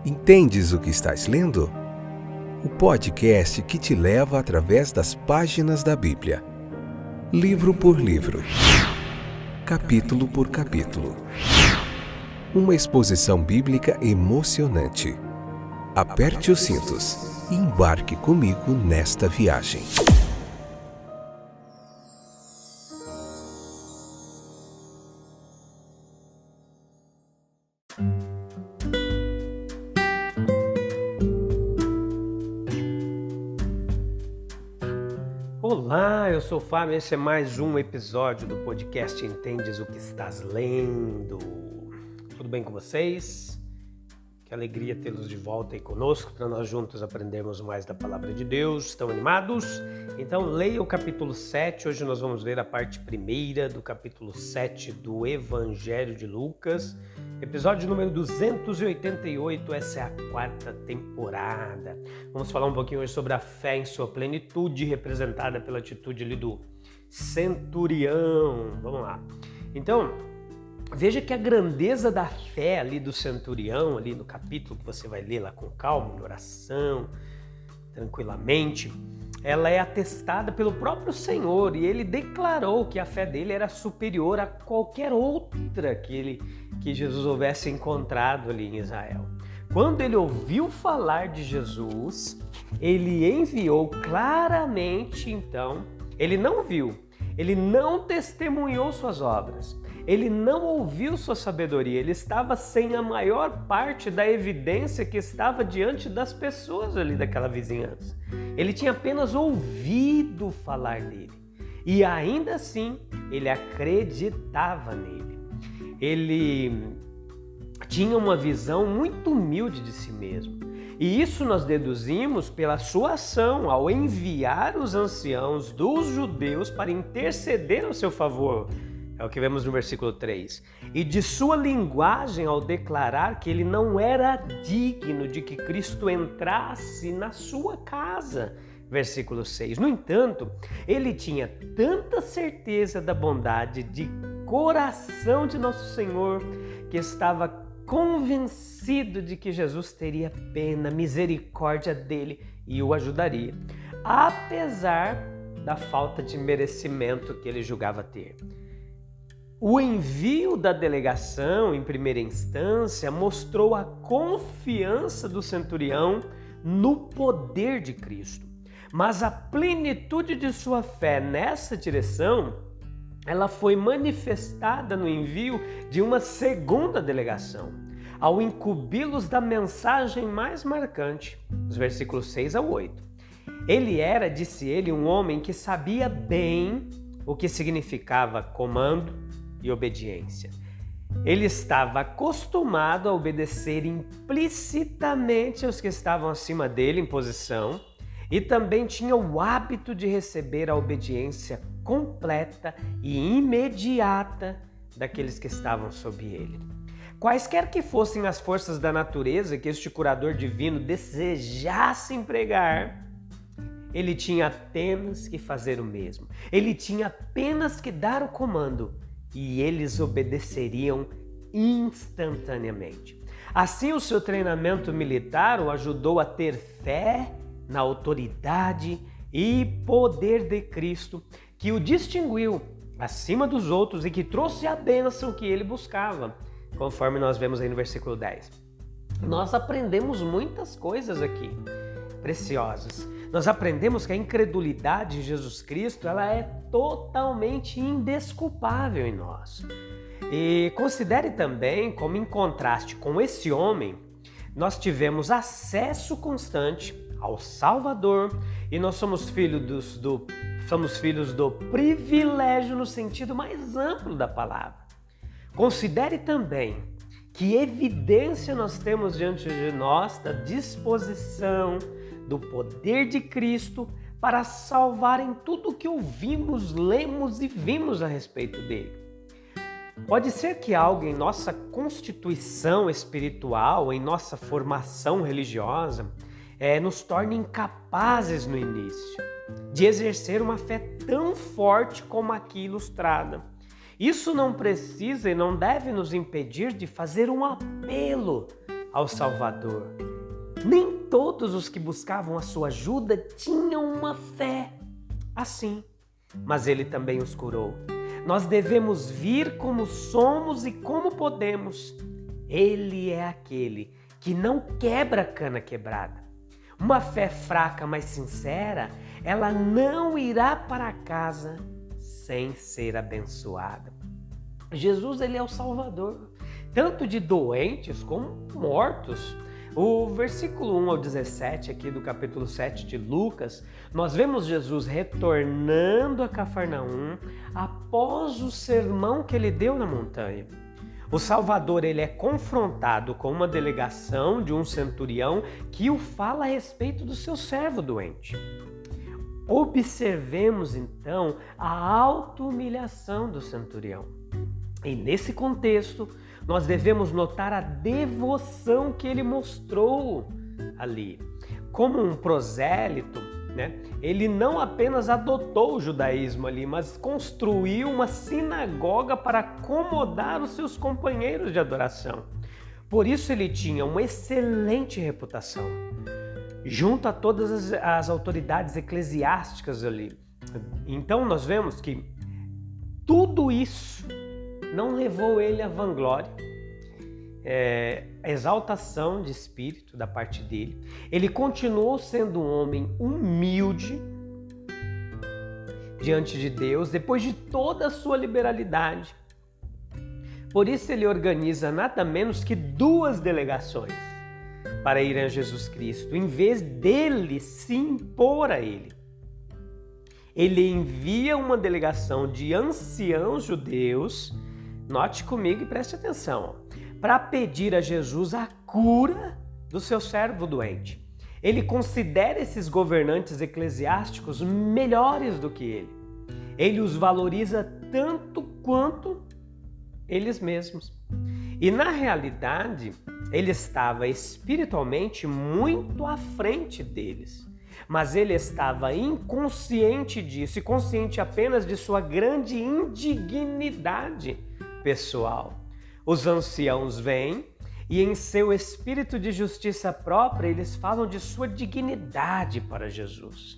Entendes o que estás lendo? O podcast que te leva através das páginas da Bíblia, livro por livro, capítulo por capítulo. Uma exposição bíblica emocionante. Aperte os cintos e embarque comigo nesta viagem. Olá, eu sou o Fábio, esse é mais um episódio do podcast Entendes o que estás lendo. Tudo bem com vocês? Que alegria tê-los de volta aí conosco para nós juntos aprendermos mais da Palavra de Deus. Estão animados? Então leia o capítulo 7, hoje nós vamos ler a parte primeira do capítulo 7 do Evangelho de Lucas. Episódio número 288, essa é a 4ª temporada. Vamos falar um pouquinho hoje sobre a fé em sua plenitude, representada pela atitude ali do centurião. Vamos lá. Então, veja que a grandeza da fé ali do centurião, ali no capítulo que você vai ler lá com calma, em oração, tranquilamente, ela é atestada pelo próprio Senhor e ele declarou que a fé dele era superior a qualquer outra que Jesus houvesse encontrado ali em Israel. Quando ele ouviu falar de Jesus, ele enviou claramente, então, ele não viu, ele não testemunhou suas obras, ele não ouviu sua sabedoria, ele estava sem a maior parte da evidência que estava diante das pessoas ali daquela vizinhança. Ele tinha apenas ouvido falar dele e ainda assim ele acreditava nele. Ele tinha uma visão muito humilde de si mesmo. E isso nós deduzimos pela sua ação ao enviar os anciãos dos judeus para interceder ao seu favor. É o que vemos no versículo 3. E de sua linguagem ao declarar que ele não era digno de que Cristo entrasse na sua casa. Versículo 6. No entanto, ele tinha tanta certeza da bondade de coração de nosso Senhor que estava convencido de que Jesus teria pena, misericórdia dele e o ajudaria, apesar da falta de merecimento que ele julgava ter. O envio da delegação, em primeira instância, mostrou a confiança do centurião no poder de Cristo. Mas a plenitude de sua fé nessa direção, ela foi manifestada no envio de uma segunda delegação, ao incumbi-los da mensagem mais marcante, os versículos 6 a 8. Ele era, disse ele, um homem que sabia bem o que significava comando e obediência. Ele estava acostumado a obedecer implicitamente aos que estavam acima dele em posição e também tinha o hábito de receber a obediência completa e imediata daqueles que estavam sob ele. Quaisquer que fossem as forças da natureza que este curador divino desejasse empregar, ele tinha apenas que fazer o mesmo. Ele tinha apenas que dar o comando e eles obedeceriam instantaneamente. Assim, o seu treinamento militar o ajudou a ter fé na autoridade e poder de Cristo, que o distinguiu acima dos outros e que trouxe a bênção que ele buscava, conforme nós vemos aí no versículo 10. Nós aprendemos muitas coisas aqui, preciosas. Nós aprendemos que a incredulidade em Jesus Cristo, ela é totalmente indesculpável em nós. E considere também como, em contraste com esse homem, nós tivemos acesso constante ao Salvador e nós somos filhos do privilégio no sentido mais amplo da palavra. Considere também que evidência nós temos diante de nós da disposição, do poder de Cristo para salvar em tudo o que ouvimos, lemos e vimos a respeito dele. Pode ser que algo em nossa constituição espiritual, em nossa formação religiosa, nos torne incapazes no início de exercer uma fé tão forte como aqui ilustrada. Isso não precisa e não deve nos impedir de fazer um apelo ao Salvador. Nem todos os que buscavam a sua ajuda tinham uma fé assim, mas ele também os curou. Nós devemos vir como somos e como podemos. Ele é aquele que não quebra cana quebrada. Uma fé fraca, mas sincera, ela não irá para casa sem ser abençoada. Jesus, ele é o Salvador, tanto de doentes como mortos. O versículo 1 ao 17 aqui do capítulo 7 de Lucas, nós vemos Jesus retornando a Cafarnaum após o sermão que ele deu na montanha. O Salvador, ele é confrontado com uma delegação de um centurião que o fala a respeito do seu servo doente. Observemos então a auto-humilhação do centurião. E nesse contexto, nós devemos notar a devoção que ele mostrou ali. Como um prosélito, ele não apenas adotou o judaísmo ali, mas construiu uma sinagoga para acomodar os seus companheiros de adoração. Por isso ele tinha uma excelente reputação, junto a todas as autoridades eclesiásticas ali. Então nós vemos que tudo isso não levou ele à vanglória, exaltação de espírito da parte dele. Ele continuou sendo um homem humilde diante de Deus, depois de toda a sua liberalidade. Por isso ele organiza nada menos que 2 delegações para irem a Jesus Cristo, em vez dele se impor a ele. Ele envia uma delegação de anciãos judeus, note comigo e preste atenção, para pedir a Jesus a cura do seu servo doente. Ele considera esses governantes eclesiásticos melhores do que ele. Ele os valoriza tanto quanto eles mesmos. E na realidade, ele estava espiritualmente muito à frente deles. Mas ele estava inconsciente disso e consciente apenas de sua grande indignidade pessoal. Os anciãos vêm e em seu espírito de justiça própria eles falam de sua dignidade para Jesus.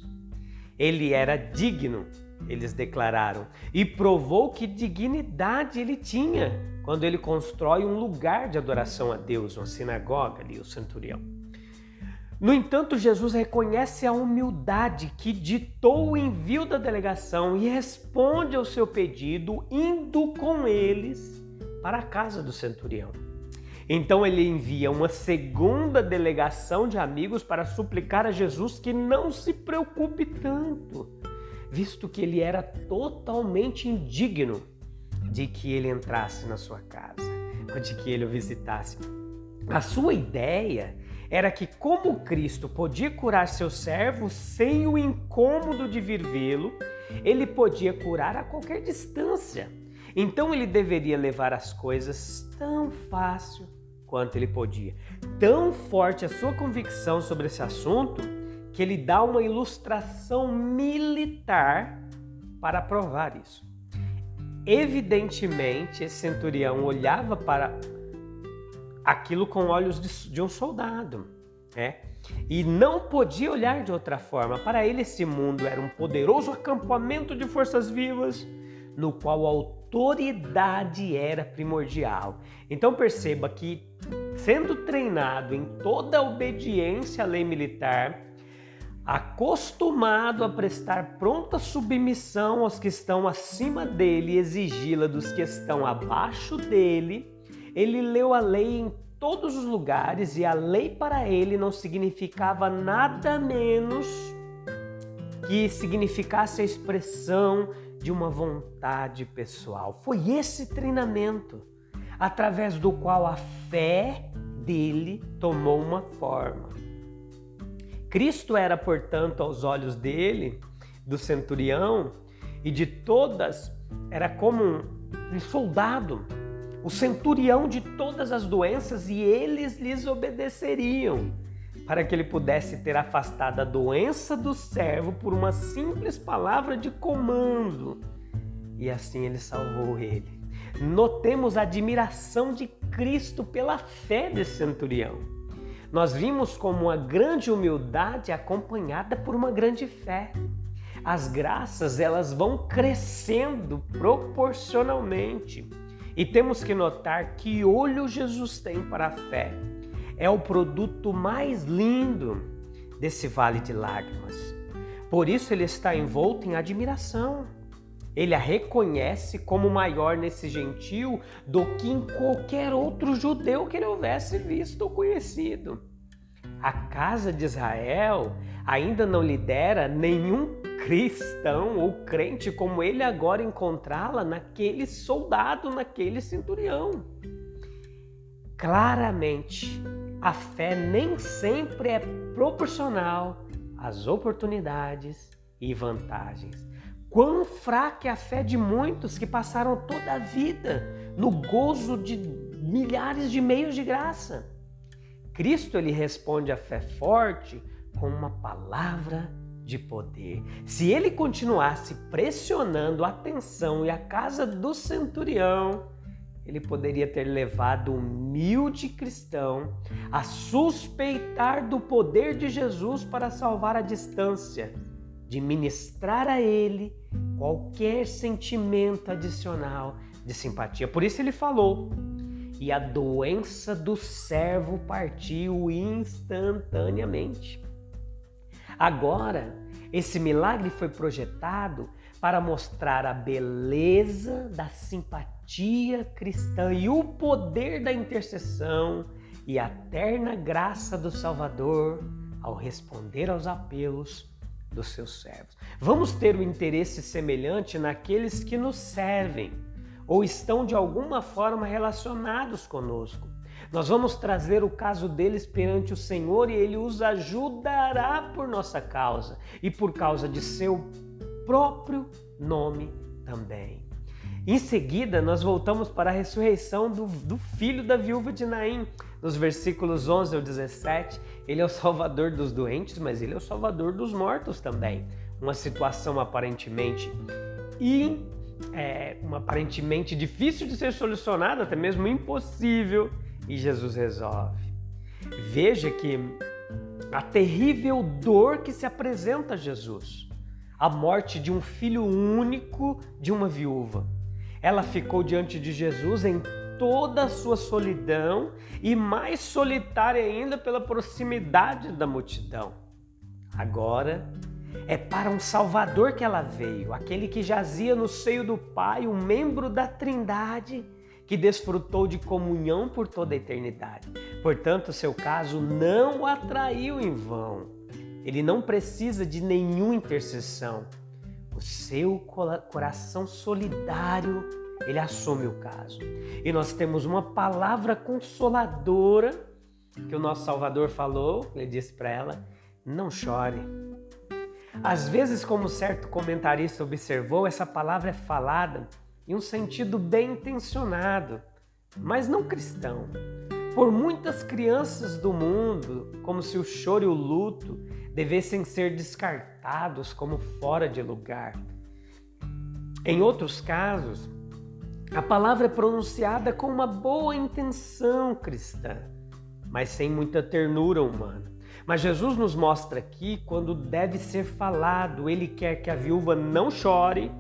Ele era digno, eles declararam, e provou que dignidade ele tinha quando ele constrói um lugar de adoração a Deus, uma sinagoga ali, o centurião. No entanto, Jesus reconhece a humildade que ditou o envio da delegação e responde ao seu pedido indo com eles para a casa do centurião. Então ele envia uma segunda delegação de amigos para suplicar a Jesus que não se preocupe tanto, visto que ele era totalmente indigno de que ele entrasse na sua casa, ou de que ele o visitasse. A sua ideia era que, como Cristo podia curar seu servo sem o incômodo de vir vê-lo, ele podia curar a qualquer distância. Então ele deveria levar as coisas tão fácil quanto ele podia. Tão forte a sua convicção sobre esse assunto que ele dá uma ilustração militar para provar isso. Evidentemente, esse centurião olhava para aquilo com olhos de um soldado, e não podia olhar de outra forma. Para ele, esse mundo era um poderoso acampamento de forças vivas, no qual a autoridade era primordial. Então perceba que, sendo treinado em toda a obediência à lei militar, acostumado a prestar pronta submissão aos que estão acima dele e exigi-la dos que estão abaixo dele, ele leu a lei em todos os lugares e a lei para ele não significava nada menos que significasse a expressão de uma vontade pessoal. Foi esse treinamento através do qual a fé dele tomou uma forma. Cristo era, portanto, aos olhos dele, do centurião e de todas, era como um soldado, o centurião de todas as doenças, e eles lhes obedeceriam para que ele pudesse ter afastado a doença do servo por uma simples palavra de comando. E assim ele salvou ele. notemos a admiração de Cristo pela fé desse centurião. Nós vimos como uma grande humildade acompanhada por uma grande fé. As graças, elas vão crescendo proporcionalmente. E temos que notar que olho Jesus tem para a fé. É o produto mais lindo desse vale de lágrimas. Por isso ele está envolto em admiração. Ele a reconhece como maior nesse gentio do que em qualquer outro judeu que ele houvesse visto ou conhecido. A casa de Israel ainda não lidera nenhum cristão ou crente como ele agora encontrá-la naquele soldado, naquele centurião. Claramente, a fé nem sempre é proporcional às oportunidades e vantagens. Quão fraca é a fé de muitos que passaram toda a vida no gozo de milhares de meios de graça. Cristo, ele responde à fé forte com uma palavra de poder. Se ele continuasse pressionando a atenção e a casa do centurião, ele poderia ter levado o humilde cristão a suspeitar do poder de Jesus para salvar a distância, de ministrar a ele qualquer sentimento adicional de simpatia. Por isso ele falou: e a doença do servo partiu instantaneamente. Agora, esse milagre foi projetado para mostrar a beleza da simpatia cristã e o poder da intercessão e a terna graça do Salvador ao responder aos apelos dos seus servos. Vamos ter um interesse semelhante naqueles que nos servem ou estão de alguma forma relacionados conosco. Nós vamos trazer o caso deles perante o Senhor e Ele os ajudará por nossa causa e por causa de seu próprio nome também. Em seguida, nós voltamos para a ressurreição do filho da viúva de Naim. Nos versículos 11 ao 17, ele é o salvador dos doentes, mas ele é o salvador dos mortos também. Uma situação aparentemente difícil de ser solucionada, até mesmo impossível, e Jesus resolve. Veja que a terrível dor que se apresenta a Jesus, a morte de um filho único de uma viúva. Ela ficou diante de Jesus em toda a sua solidão e mais solitária ainda pela proximidade da multidão. Agora, é para um Salvador que ela veio, aquele que jazia no seio do Pai, um membro da Trindade, que desfrutou de comunhão por toda a eternidade. Portanto, seu caso não o atraiu em vão. Ele não precisa de nenhuma intercessão. O seu coração solidário, ele assume o caso. E nós temos uma palavra consoladora que o nosso Salvador falou. Ele disse para ela: não chore. Às vezes, como certo comentarista observou, essa palavra é falada em um sentido bem intencionado, mas não cristão. Por muitas crianças do mundo, como se o choro e o luto devessem ser descartados como fora de lugar. Em outros casos, a palavra é pronunciada com uma boa intenção cristã, mas sem muita ternura humana. Mas Jesus nos mostra aqui quando deve ser falado. Ele quer que a viúva não chore,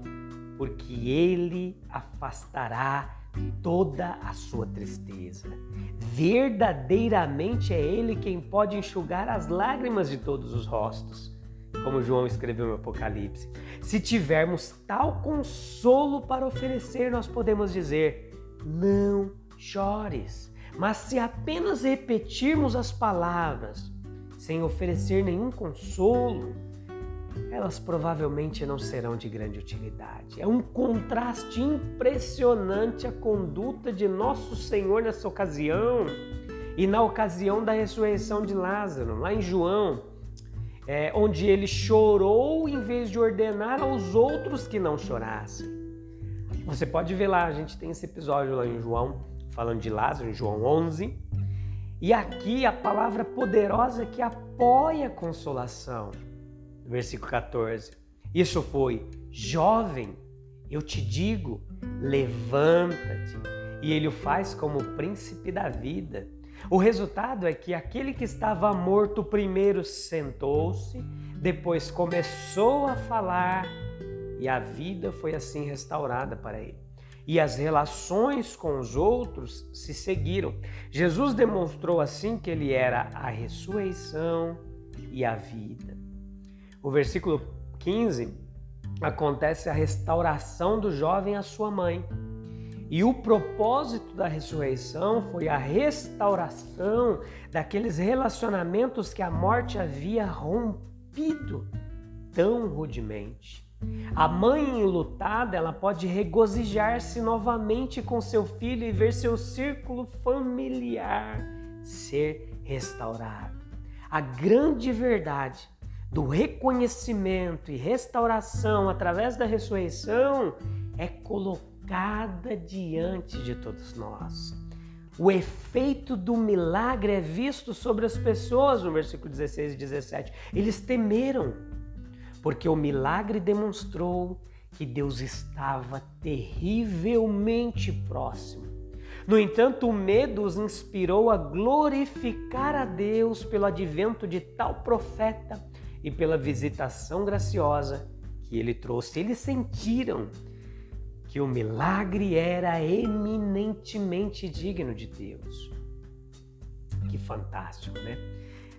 porque Ele afastará toda a sua tristeza. Verdadeiramente é Ele quem pode enxugar as lágrimas de todos os rostos, como João escreveu no Apocalipse. Se tivermos tal consolo para oferecer, nós podemos dizer: não chores. Mas se apenas repetirmos as palavras, sem oferecer nenhum consolo, elas provavelmente não serão de grande utilidade. É um contraste impressionante a conduta de nosso Senhor nessa ocasião e na ocasião da ressurreição de Lázaro, lá em João, onde ele chorou em vez de ordenar aos outros que não chorassem. Você pode ver lá, a gente tem esse episódio lá em João, falando de Lázaro, em João 11. E aqui a palavra poderosa que apoia a consolação. Versículo 14. Isso foi: jovem, eu te digo, levanta-te. E ele o faz como o príncipe da vida. O resultado é que aquele que estava morto primeiro sentou-se, depois começou a falar e a vida foi assim restaurada para ele. E as relações com os outros se seguiram. Jesus demonstrou assim que ele era a ressurreição e a vida. O versículo 15 acontece a restauração do jovem à sua mãe. E o propósito da ressurreição foi a restauração daqueles relacionamentos que a morte havia rompido tão rudemente. A mãe enlutada, ela pode regozijar-se novamente com seu filho e ver seu círculo familiar ser restaurado. A grande verdade do reconhecimento e restauração através da ressurreição é colocada diante de todos nós. O efeito do milagre é visto sobre as pessoas, no versículo 16 e 17. Eles temeram, porque o milagre demonstrou que Deus estava terrivelmente próximo. No entanto, o medo os inspirou a glorificar a Deus pelo advento de tal profeta e pela visitação graciosa que ele trouxe. Eles sentiram que o milagre era eminentemente digno de Deus. Que fantástico, né?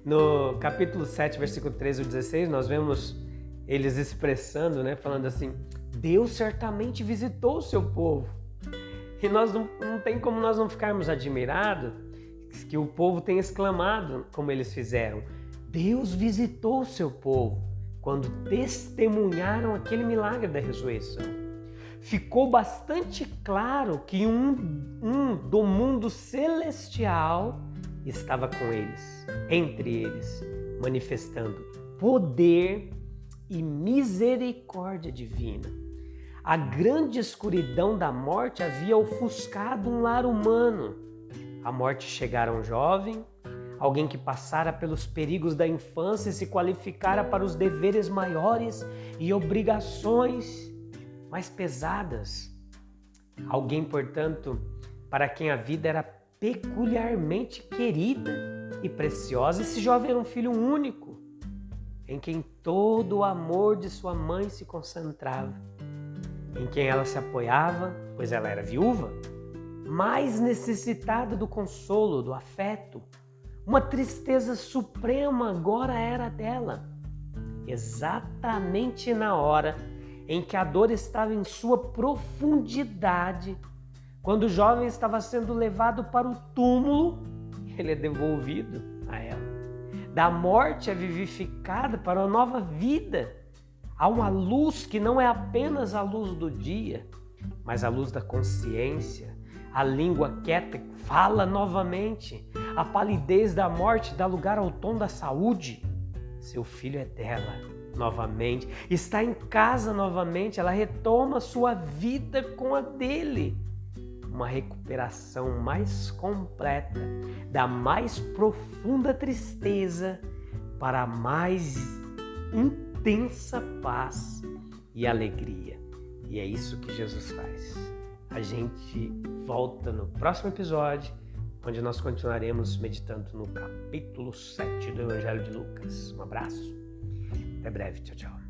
No capítulo 7, versículo 13 e 16, nós vemos eles expressando, né, falando assim: Deus certamente visitou o seu povo. E nós não tem como nós não ficarmos admirados que o povo tenha exclamado como eles fizeram. Deus visitou o seu povo quando testemunharam aquele milagre da ressurreição. Ficou bastante claro que um do mundo celestial estava com eles, entre eles, manifestando poder e misericórdia divina. A grande escuridão da morte havia ofuscado um lar humano. A morte chegara a um jovem, alguém que passara pelos perigos da infância e se qualificara para os deveres maiores e obrigações mais pesadas. Alguém, portanto, para quem a vida era peculiarmente querida e preciosa. Esse jovem era um filho único, em quem todo o amor de sua mãe se concentrava, em quem ela se apoiava, pois ela era viúva, mais necessitada do consolo, do afeto. Uma tristeza suprema agora era dela, exatamente na hora em que a dor estava em sua profundidade. Quando o jovem estava sendo levado para o túmulo, ele é devolvido a ela. Da morte é vivificada para uma nova vida. Há uma luz que não é apenas a luz do dia, mas a luz da consciência. A língua quieta fala novamente. A palidez da morte dá lugar ao tom da saúde. Seu filho é dela novamente. Está em casa novamente. Ela retoma sua vida com a dele. Uma recuperação mais completa da mais profunda tristeza para a mais intensa paz e alegria. E é isso que Jesus faz. A gente volta no próximo episódio, onde nós continuaremos meditando no capítulo 7 do Evangelho de Lucas. Um abraço, até breve, tchau, tchau.